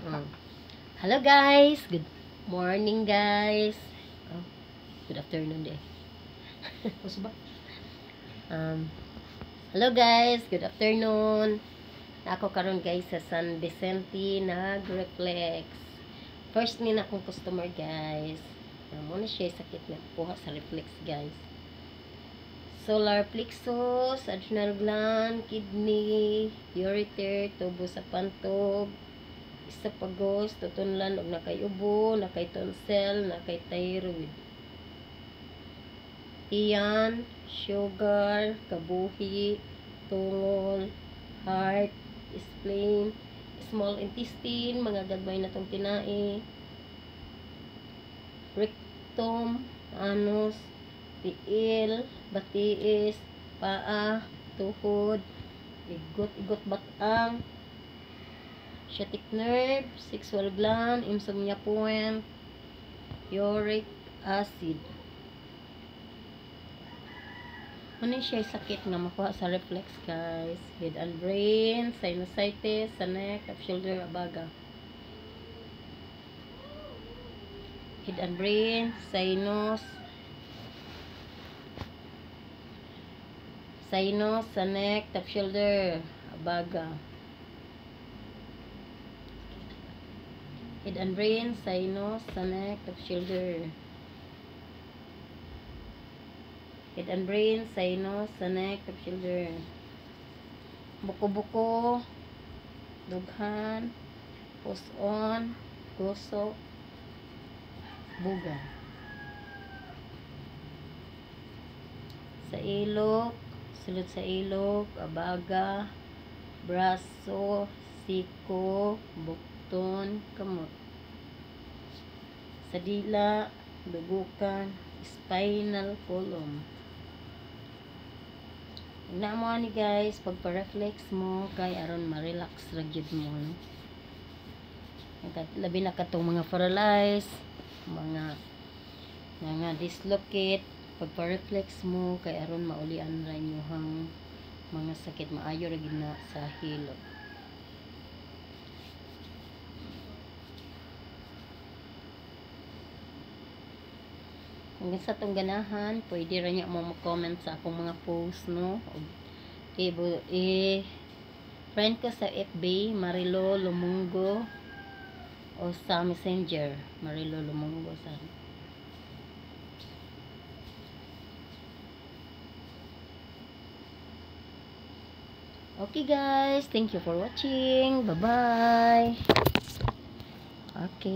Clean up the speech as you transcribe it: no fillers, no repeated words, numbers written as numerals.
Mm. Hello guys, good morning guys. Oh, good afternoon din. Hello guys, good afternoon. Ako karon guys sa San Vicente nag-reflex. First ni na akong customer guys. Muna siya sakit na kuha sa reflex guys. Solar plexus, adrenal gland, kidney, ureter, tubo sa pantog, esophagus, tutunlan og nakay ubo, nakay tonsil, nakay thyroid. Tiyan, sugar, kabuhi, tungol, heart, spleen, small intestine, mga gagmay na tong tinai, rectum, anus, tiil, batiis, paa, tuhod, igot batang, sciatic nerve, sexual gland, insomnia point, uric acid. Ano siya sakit nga makuha sa reflex guys? Head and brain, sinusitis, sa neck, up shoulder, abaga. Head and brain, sinus, sa neck, top shoulder, abaga. Head and brain, sinus, sa neck, top shoulder. Head and brain, sinus, sa neck, top shoulder. Buko-buko, dughan, puson, gusok, buga. Sa ilok, sulod sa ilok, abaga, braso, siko, bukton, kamot. Sa dila, dugukan, spinal column. Na mo ni guys, pagpa-reflex mo kay aron ma-relax ra gyud mo, no? Labi na katong mga paralyzed, mga dislocate, pagpa-reflex mo kay aron maulian ra inyohang mga sakit, maayo ra gyud na sa hilot. Kung sa itong ganahan, pwede rin niya mo comment sa akong mga post, no? Friend ko sa FB, Marilo Lumungo, o sa Messenger, Marilo Lumungo sa. Okay guys, thank you for watching. Bye-bye. Okay.